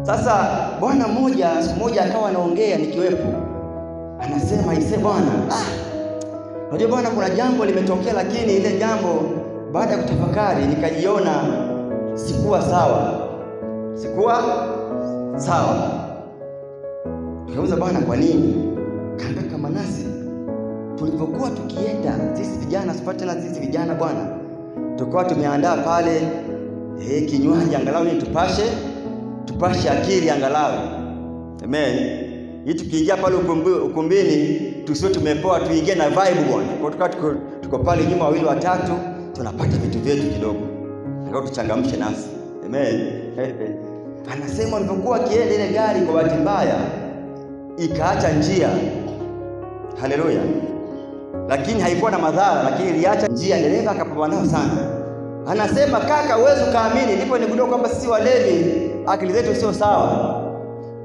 Sasa bwana mmoja siku moja akawa anaongea nikiwepo, anasema ise bwana, unajua bwana, kuna jambo limetokea, lakini ile jambo baada ya kutafakari nikajiona sikuwa sawa. Nikauliza bwana, kwa nini? Kaambia kama nasi tulipokuwa tukienda sisi vijana, sisi vijana bwana, tulikuwa tumeandaa pale kinywaji angalau ni tupashe akili angalau. Amen. Hii tukiingia pale ukumbini tusio tumepoa, tuingie na vibe bwana. Kwa tuko pale nyuma wawili watatu, tunapata vitu vyetu kidogo. Ndio tuchangamshe nafsi. Amen. Anasema nilipokuwa kienda ile gari kwa bahati mbaya ikaacha njia. Haleluya. Lakini haikuwa na madhara, lakini iliacha njia, dereva akapambana nao sana. Anasema kaka, uwezo kaamini, ndipo nigundua kwamba sisi walevi akili zetu sio sawa.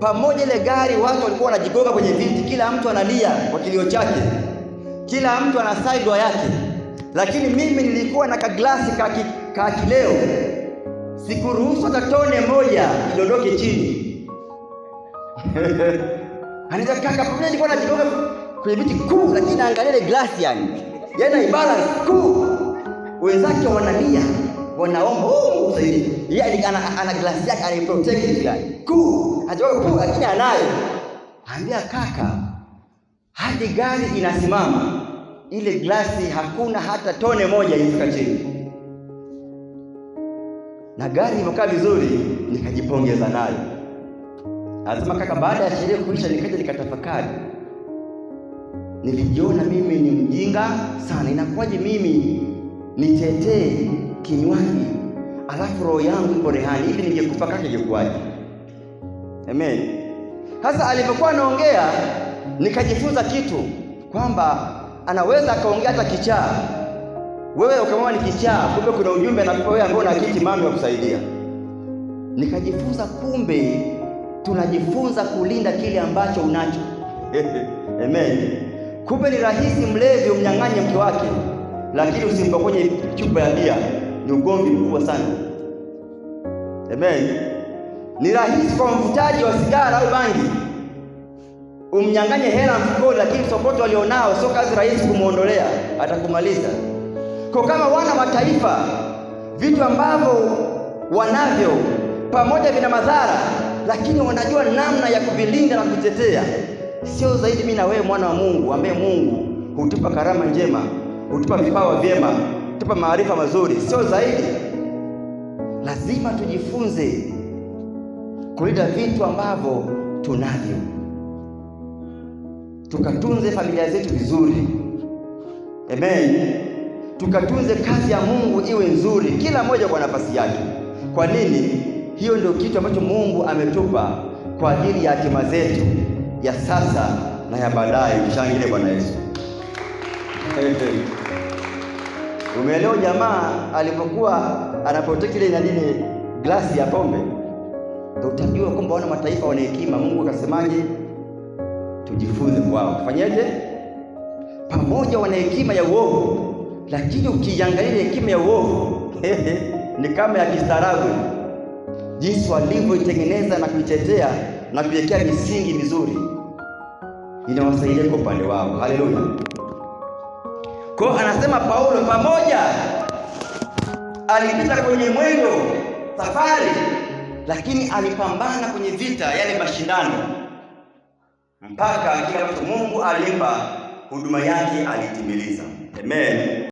Pamoja ile gari watu walikuwa wanajigonga kwenye viti, kila mtu analia kwa kilio chake, kila mtu ana side yake, lakini mimi nilikuwa na kaglasi ka kileo, sikuruhusu hata tone moja idondoke chini. Anaanza kaka, pamoja nilikuwa najigonga kwenye viti kuu, lakini angalia ile glasi yana imbalance kuu. Wenzake wanalia, wanaomba usaidie. Yeye ana glasi yake, ana protect gani kuu, hajawa kuu, lakini anayo. Anambia kaka, hadi gari inasimama, ile glasi hakuna hata tone moja ilifika chini. Na gari ilipokaa vizuri, nikajipongeza nayo. Anasema kaka, baada ya sherehe kuisha, nikaja nikatafakari, nilijiona mimi ni mjinga sana. Inakuwaje mimi nitetee kinywaji alafu roho yangu iko rehani? Hivi ningekufa kaka ingekuwaje? Amen. Sasa alipokuwa anaongea nikajifunza kitu kwamba anaweza akaongea hata kichaa. Wewe ukamwona ni kichaa, kumbe kuna ujumbe anakupa wewe ambao una akili mami wa kusaidia. Nikajifunza kumbe tunajifunza kulinda kile ambacho unacho. Amen. Kumbe ni rahisi mlevi umnyang'anye mke wake, lakini usimpokonye chupa ya bia, ni ugomvi mkubwa sana. Amen. Ni rahisi kwa mvutaji wa sigara au bangi umnyang'anye hela mfukoni, lakini sokoto alionao sio kazi rahisi kumuondolea, atakumaliza. Kwa kama wana mataifa, vitu ambavyo wanavyo pamoja vina madhara, lakini wanajua namna ya kuvilinda na kutetea. Sio zaidi mimi na wewe mwana wa Mungu, ambaye Mungu hutupa karama njema, hutupa vipawa vyema, hutupa maarifa mazuri. Sio zaidi, lazima tujifunze kulinda vitu ambavyo tunavyo, tukatunze familia zetu vizuri. Amen. Tukatunze kazi ya Mungu iwe nzuri, kila mmoja kwa nafasi yake. Kwa nini? Hiyo ndio kitu ambacho Mungu ametupa kwa ajili ya hatima zetu ya sasa na ya baadaye. Mshangilie Bwana Yesu. Umeelewa jamaa alipokuwa anaprotect ile nini glasi ya pombe? Ndio utajua kwamba wana mataifa wana hekima. Mungu akasemaje? Tujifunze kwao. Fanyeje? Pamoja wana hekima ya uovu, lakini ukiangalia hekima ya uovu ni kama ya kistaarabu, jinsi walivyoitengeneza na kuitetea na kuiwekea misingi mizuri, inawasaidia kwa upande wao. Haleluya. Kwa anasema Paulo, pamoja alipita kwenye mwendo safari, lakini alipambana kwenye vita, yale mashindano, mpaka kila mtu Mungu alimpa huduma yake alitimiliza. Amen.